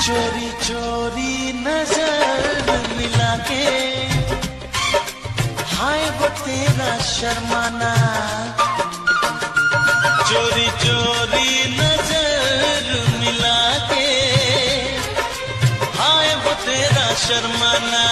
चोरी चोरी नजर मिला के, हाय वो तेरा शर्माना। चोरी चोरी नजर मिला के, हाय वो तेरा शर्माना।